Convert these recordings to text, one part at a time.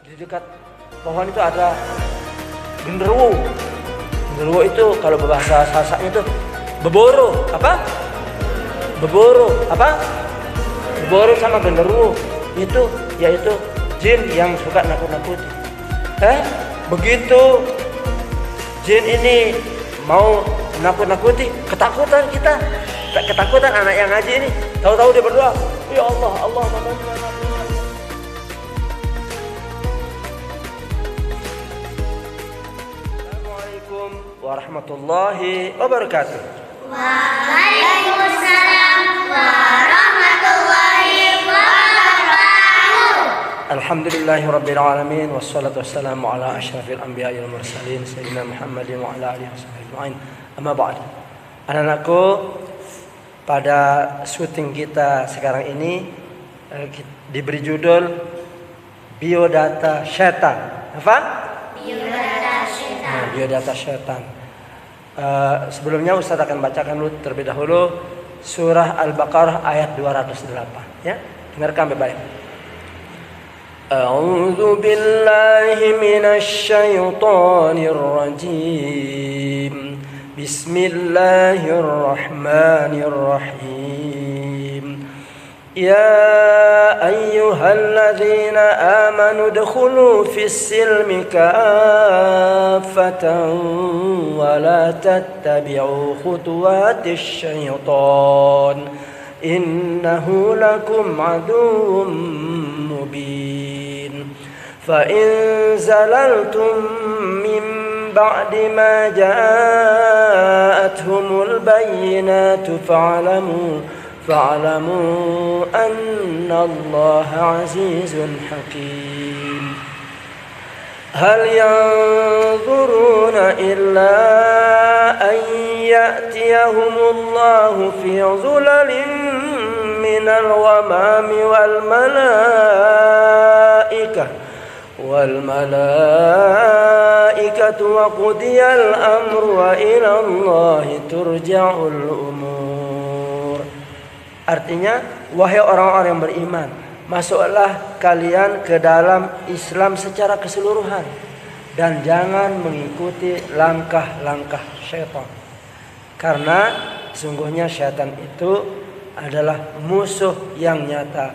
Di dekat pohon itu ada genderuwo. Genderuwo itu kalau bahasa Sasaknya itu beboro. Apa? Beboro. Apa? Beboro sama genderuwo itu yaitu jin yang suka nakut-nakuti. Begitu jin ini mau nakut-nakuti, ketakutan kita. Ketakutan anak yang ngaji ini. Tahu-tahu dia berdoa, ya Allah, Allah Assalamualaikum warahmatullahi wabarakatuh. Waalaikumsalam warahmatullahi wabarakatuh. Alhamdulillahirabbil alamin wassalatu wassalamu ala asyrafil anbiya'i wal mursalin sayyidina Muhammadin wa ala alihi wasallam. Amma ba'd. Anak-anakku, pada syuting kita sekarang ini diberi judul Biodata Syaitan. Apa? Biodata Syaitan. Biodata Syaitan. Sebelumnya Ustaz akan bacakan dulu terlebih dahulu surah Al-Baqarah ayat 208. Ya, dengarkan baik-baik. A'udzu billahi minasy syaithanir rajim. Bismillahirrahmanirrahim. Ya ayyuhalladzina amanu udkhulu fis-silmi kaffatan wa la tattabi'u khutuwatis syaitan innahu lakum aduwwun mubin. Fa in zalaltum min بعد ما جاءتهم البينات فاعلموا أن الله عزيز حكيم. هل ينظرون إلا أن يأتيهم الله في ظلل من الغمام والملائكة وقضي الأمر وإلى الله ترجع الأمور. Artinya, wahai orang-orang yang beriman, masuklah kalian ke dalam Islam secara keseluruhan dan jangan mengikuti langkah-langkah syaitan. Karena sungguhnya syaitan itu adalah musuh yang nyata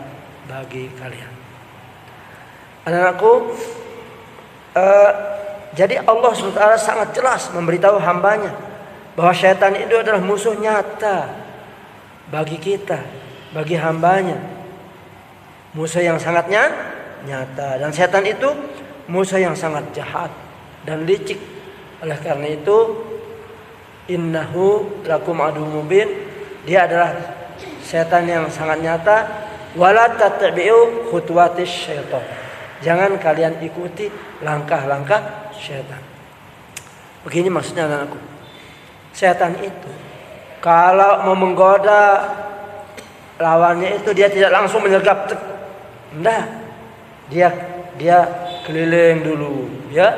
bagi kalian. Anak-anakku, jadi Allah SWT sangat jelas memberitahu hambanya bahwa syaitan itu adalah musuh nyata bagi kita, bagi hambanya. Musuh yang sangat nyata. Dan syaitan itu musuh yang sangat jahat dan licik. Oleh karena itu, innahu lakum aduwwun mubin. Dia adalah syaitan yang sangat nyata. Wala tattabi'u khutuwatis syaitan. Jangan kalian ikuti langkah-langkah syaitan. Begini maksudnya anak-anakku. Syaitan itu kalau mau menggoda lawannya itu dia tidak langsung menyergap. Enggak. Dia keliling dulu, ya.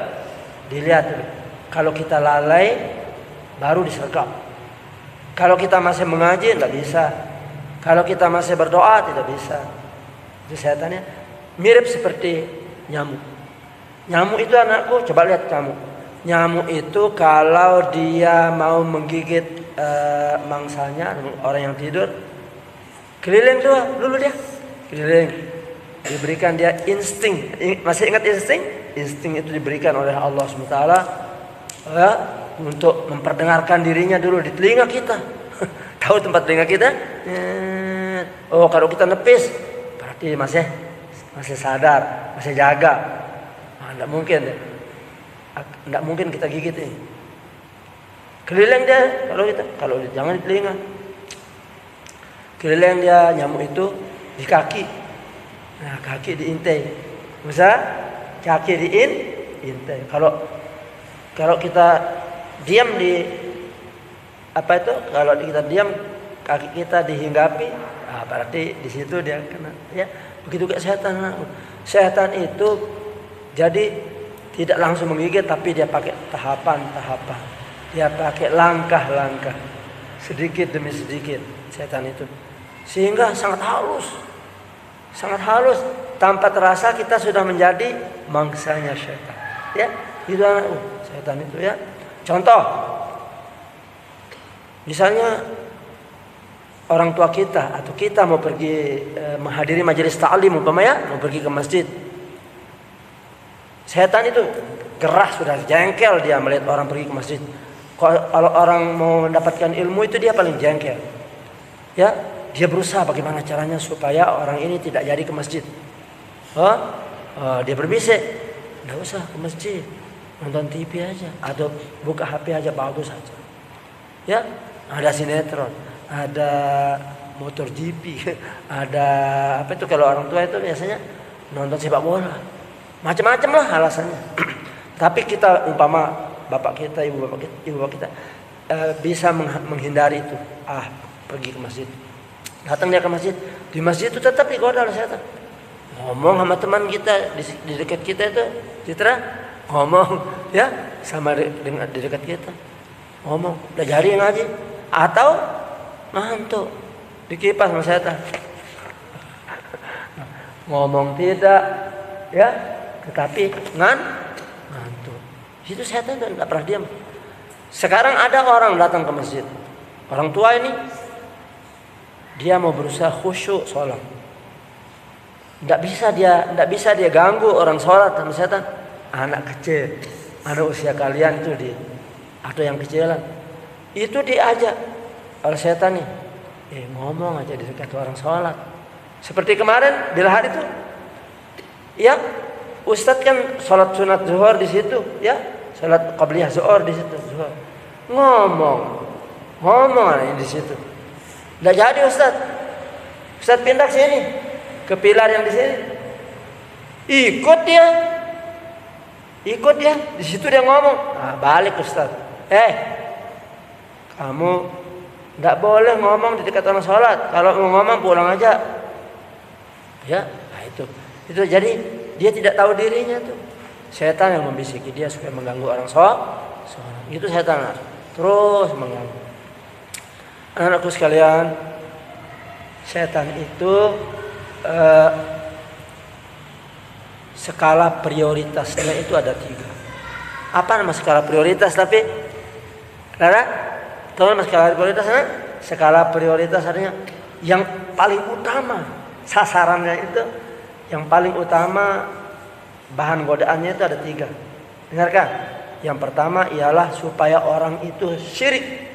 Dilihat dulu. Kalau kita lalai baru disergap. Kalau kita masih mengaji tidak bisa. Kalau kita masih berdoa tidak bisa. Itu syaitannya. Mirip seperti nyamuk. Nyamuk itu anakku, coba lihat nyamuk. Nyamuk itu kalau dia mau menggigit mangsanya, orang yang tidur, keliling dulu dia. Keliling. Diberikan dia insting. Masih ingat insting? Insting itu diberikan oleh Allah SWT ya, untuk memperdengarkan dirinya dulu di telinga kita. Tahu tempat telinga kita? Oh, kalau kita nepis, berarti masih sadar, masih jaga. Tidak mungkin kita gigit ini. Keliling dia, kalau jangan di telinga. Keliling dia nyamuk itu di kaki. Nah, kaki diintai. Bisa kaki diintai. Kalau kita diam kalau kita diam kaki kita dihinggapi, berarti di situ dia kena, ya. Begitu kayak setan. Setan itu jadi tidak langsung menggigit, tapi dia pakai tahapan-tahapan. Dia pakai langkah-langkah. Sedikit demi sedikit setan itu. Sehingga sangat halus. sangat halus, tanpa terasa kita sudah menjadi mangsanya syaitan. Ya, itu setan itu ya. Contoh, misalnya orang tua kita atau kita mau pergi menghadiri majelis ta'lim umpamanya, mau pergi ke masjid. Setan itu gerah, sudah jengkel dia melihat orang pergi ke masjid. Kalau orang mau mendapatkan ilmu itu dia paling jengkel. Ya, dia berusaha bagaimana caranya supaya orang ini tidak jadi ke masjid. Dia berbisik, enggak usah ke masjid, nonton TV aja atau buka HP aja, bagus aja. Ya, ada sinetron, ada motor GP, ada apa itu kalau orang tua itu biasanya nonton sepak bola. Macam-macam lah alasannya. Tapi kita umpama bapak kita, ibu bapak kita bisa menghindari itu. Pergi ke masjid. Datang dia ke masjid. Di masjid itu tetap digoda oleh setan. Ngomong sama teman kita di dekat kita itu, Citra, ngomong ya sama dengan di dekat kita. Ngomong, belajar ngaji atau ngantuk dikipas sama setan. Ngomong tidak ya, tetapi ngantuk. Itu setan tidak pernah diam. Sekarang ada orang datang ke masjid. Orang tua ini dia mau berusaha khusyuk sholat. Tidak bisa dia ganggu orang sholat sama setan. Anak kecil, anak usia kalian itu atau yang kecilan, itu diajak oleh setan nih. Ngomong aja di dekat orang sholat. Seperti kemarin di lahar itu, ya Ustadz kan sholat sunat zuhur di situ, ya sholat qabliyah zuhur di situ, zuhur. Ngomong di situ. Nggak jadi Ustadz pindah sini ke pilar yang di sini. Ikut dia di situ dia ngomong. Balik Ustadz. Kamu nggak boleh ngomong di dekat orang sholat. Kalau mau ngomong pulang aja. Ya, itu jadi dia tidak tahu dirinya tuh. Setan yang membisiki dia supaya mengganggu orang sholat. Itu setan terus mengganggu. Anak-anakku sekalian, setan itu skala prioritasnya itu ada 3. Apa nama skala prioritas? Tapi Rara, tahu nama skala prioritasnya? Skala prioritas artinya yang paling utama, sasarannya itu yang paling utama, bahan godaannya itu ada 3. Dengarkan. Yang pertama ialah supaya orang itu syirik.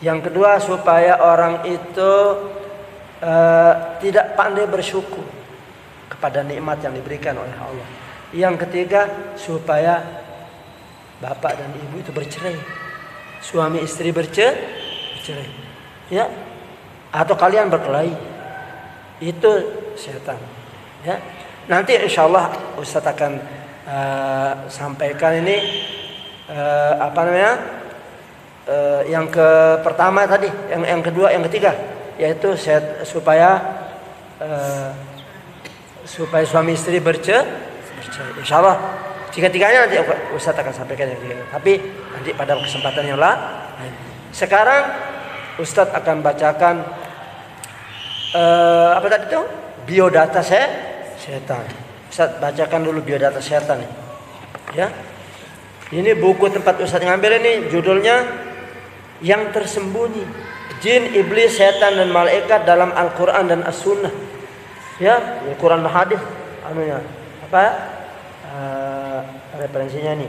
Yang kedua supaya orang itu tidak pandai bersyukur kepada nikmat yang diberikan oleh Allah. Yang ketiga supaya bapak dan ibu itu bercerai, suami istri bercerai, ya, atau kalian berkelahi. Itu setan. Ya, nanti insya Allah Ustadz akan sampaikan ini yang pertama tadi, yang kedua, yang ketiga, yaitu supaya suami istri bercerai. Insya Allah tiga-tiganya nanti Ustadz akan sampaikan yang tiga. Tapi nanti pada kesempatan yang lain. Sekarang Ustadz akan bacakan apa tadi itu? Biodata setan. Ustadz bacakan dulu biodata setan. Ya. Ini buku tempat Ustadz ngambil ini judulnya Yang Tersembunyi, Jin, Iblis, Setan dan Malaikat dalam Al-Quran dan As-Sunnah. Ya, Al-Quran dan Hadis. Referensinya nih.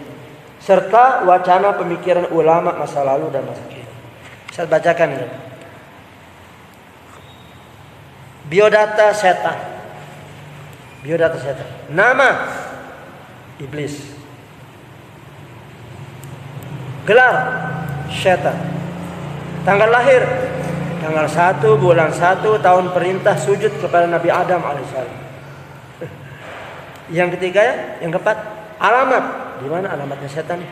Serta wacana pemikiran ulama masa lalu dan masa kini. Saya bacakan ini. Biodata setan. Nama Iblis. Gelar setan. Tanggal lahir tanggal 1 bulan 1 tahun perintah sujud kepada Nabi Adam alaihissalam. Yang ketiga ya, yang keempat, alamat. Di mana alamatnya setan?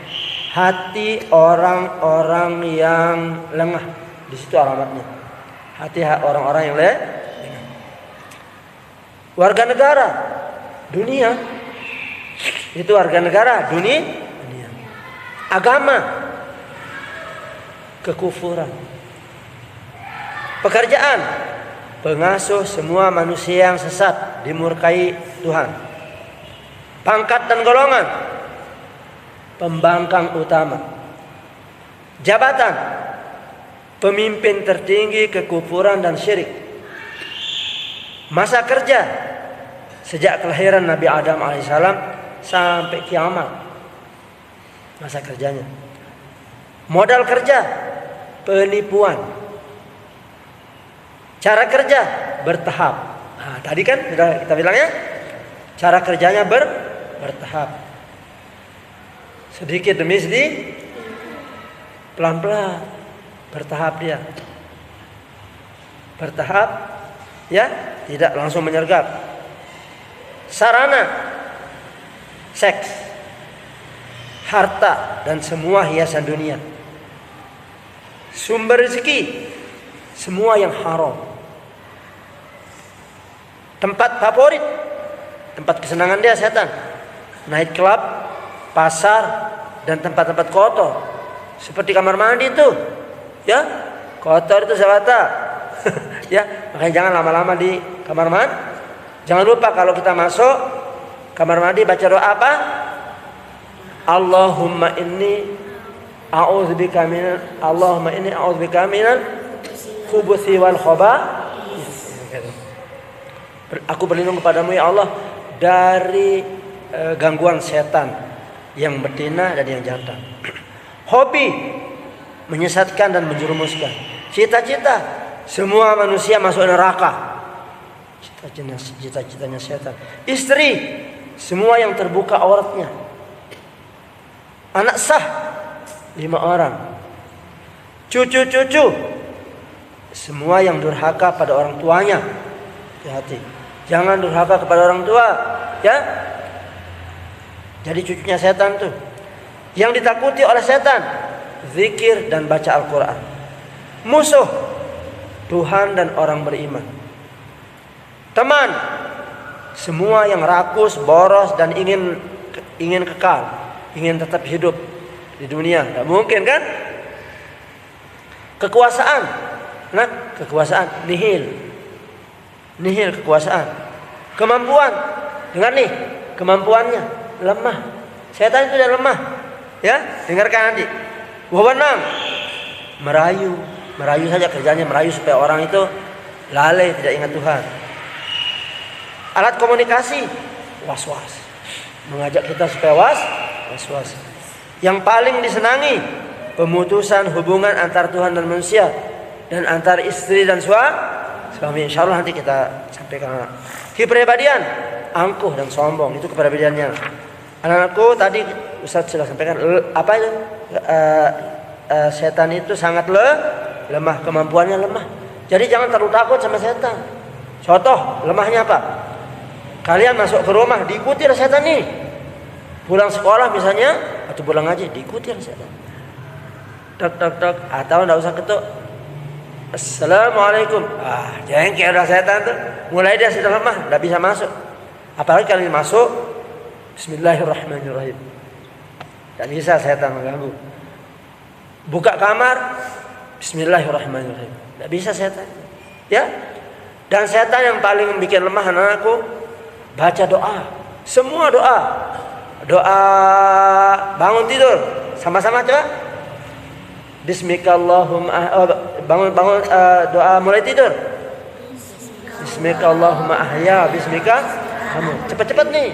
Hati orang-orang yang lengah. Di situ alamatnya. Hati orang-orang yang lengah. Warga negara dunia. Itu warga negara dunia. Agama kekufuran. Pekerjaan pengasuh semua manusia yang sesat, dimurkai Tuhan. Pangkat dan golongan, pembangkang utama. Jabatan, pemimpin tertinggi kekufuran dan syirik. Masa kerja, sejak kelahiran Nabi Adam alaihissalam sampai kiamat. Masa kerjanya. Modal kerja, penipuan. Cara kerja bertahap. Nah, tadi kan sudah kita bilangnya, cara kerjanya bertahap. Sedikit demi sedikit, pelan-pelan, bertahap dia. Bertahap, ya, tidak langsung menyergap. Sarana, seks, harta, dan semua hiasan dunia. Sumber rezeki, semua yang haram. Tempat favorit, tempat kesenangan dia setan. Night club, pasar, dan tempat-tempat kotor. Seperti kamar mandi itu, ya, kotor itu sahabat. Ya, makanya jangan lama-lama di kamar mandi. Jangan lupa kalau kita masuk kamar mandi baca doa apa? Allahumma inni a'udzubika minal khubuthi wal khaba'ith. Aku berlindung kepadamu ya Allah dari gangguan setan yang betina dan yang jantan. Hobi, menyesatkan dan menjerumuskan. Cita-cita, semua manusia masuk neraka. Cita-citanya setan. Istri, semua yang terbuka auratnya. Anak sah, 5 orang. Cucu-cucu, semua yang durhaka pada orang tuanya. Hati-hati. Jangan durhaka kepada orang tua, ya. Jadi cucunya setan tuh. Yang ditakuti oleh setan, zikir dan baca Al-Quran. Musuh, Tuhan dan orang beriman. Teman, semua yang rakus, boros dan ingin kekal, ingin tetap hidup di dunia. Tidak mungkin kan? Kekuasaan, nah kekuasaan nihil kekuasaan. Kemampuan, dengar nih, kemampuannya lemah. Setan itu sudah lemah, ya. Dengarkan nanti. Wewenang, merayu saja kerjanya, merayu supaya orang itu lalai, tidak ingat Tuhan. Alat komunikasi, was-was, mengajak kita supaya was-was. Yang paling disenangi, pemutusan hubungan antar Tuhan dan manusia, dan antar istri dan suami. Insya Allah nanti kita sampaikan. Kepribadian, angkuh dan sombong, itu kepribadiannya. Anak-anakku tadi Ustaz sudah sampaikan apa itu? Setan itu sangat lemah, kemampuannya lemah. Jadi jangan terlalu takut sama setan. Contoh lemahnya apa? Kalian masuk ke rumah, diikuti oleh setan nih. Pulang sekolah misalnya atau pulang ngaji, diikuti oleh setan. Tok atau enggak usah ketuk. Assalamualaikum. Jengkel udah setan tuh. Mulai dia sudah lemah, enggak bisa masuk. Apalagi kalian masuk Bismillahirrahmanirrahim. Tak bisa setan mengganggu. Buka kamar Bismillahirrahmanirrahim. Tak bisa setan. Ya. Dan setan yang paling bikin lemah anak-anakku, baca doa. Semua doa. Doa bangun tidur. Sama-sama coba. Bismikallahumma bangun doa mulai tidur. Bismikallahumma ahya bismika kamu. Cepat-cepat nih.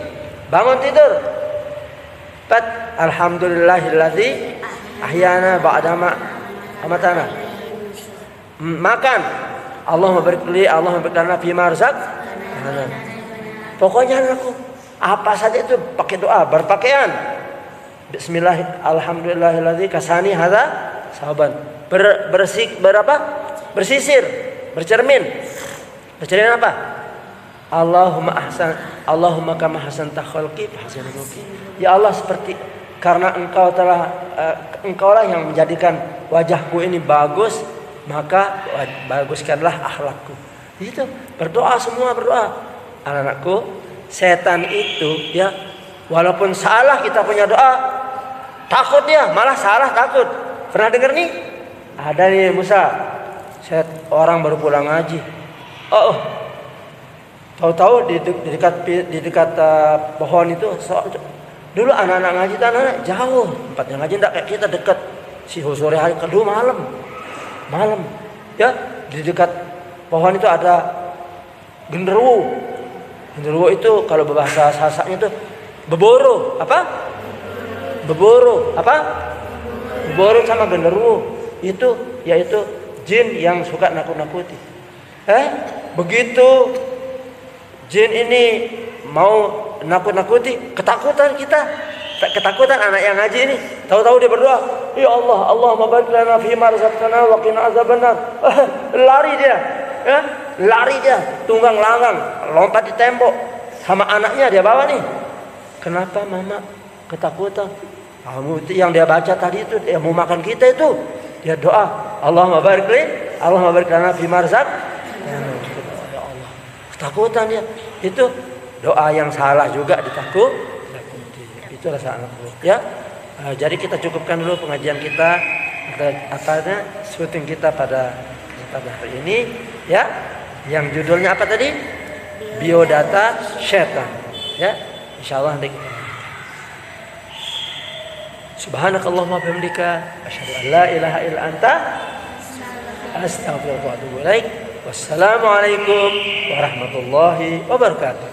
Bangun tidur. Alhamdulillahilladzi ahyana ba'dama amatana. Makan. Allahumma barik li, Allahumma barik lana fima razaq. Pokoknya aku apa saja itu pakai doa, berpakaian. Bismillah, alhamdulillahilladzi kasani hadza sahaban. Bersisir, bercermin. Bercermin apa? Allahumma kama hasanta khalqi fahsin khuluqi. Ya Allah, seperti karena engkaulah yang menjadikan wajahku ini bagus, maka baguskanlah akhlakku. Itu berdoa, semua berdoa. Anak-anakku, setan itu ya, walaupun salah kita punya doa, takut dia, malah salah takut. Pernah dengar nih? Ada nih Musa, orang baru pulang ngaji, Oh, tahu-tahu di dekat pohon itu dulu anak-anak ngaji itu anak-anak jauh, tempatnya ngaji enggak kayak kita dekat. Si sore hari kedua malam ya, di dekat pohon itu ada genderuwo. Genderuwo itu kalau berbahasa Sasaknya itu beboro beboro sama genderuwo itu yaitu jin yang suka nakut-nakuti. Begitu jin ini mau nakut-nakuti, ketakutan anak yang ngaji ini. Tahu-tahu dia berdoa, ya Allah, Allahumma barik lana fima razaqtana wa qina azabannar. Lari dia, tunggang langgang, lompat di tembok. Sama anaknya dia bawa nih. Kenapa mama ketakutan? Kamu itu yang dia baca tadi itu, dia mau makan kita itu. Dia doa, Allahumma barik lana fima razaqtana. Ya Allah, ketakutan dia. Itu doa yang salah juga ditakuti. Itu rasa anakku ya. Jadi kita cukupkan dulu pengajian kita akhirnya syuting kita pada hari ini ya. Yang judulnya apa tadi? Biodata Syaitan ya. Insyaallah nanti. Subhanakallahumma wa bihamdika asyhadu an la ilaha illa anta astaghfiruka wa atubu ilaik. Wassalamualaikum warahmatullahi wabarakatuh.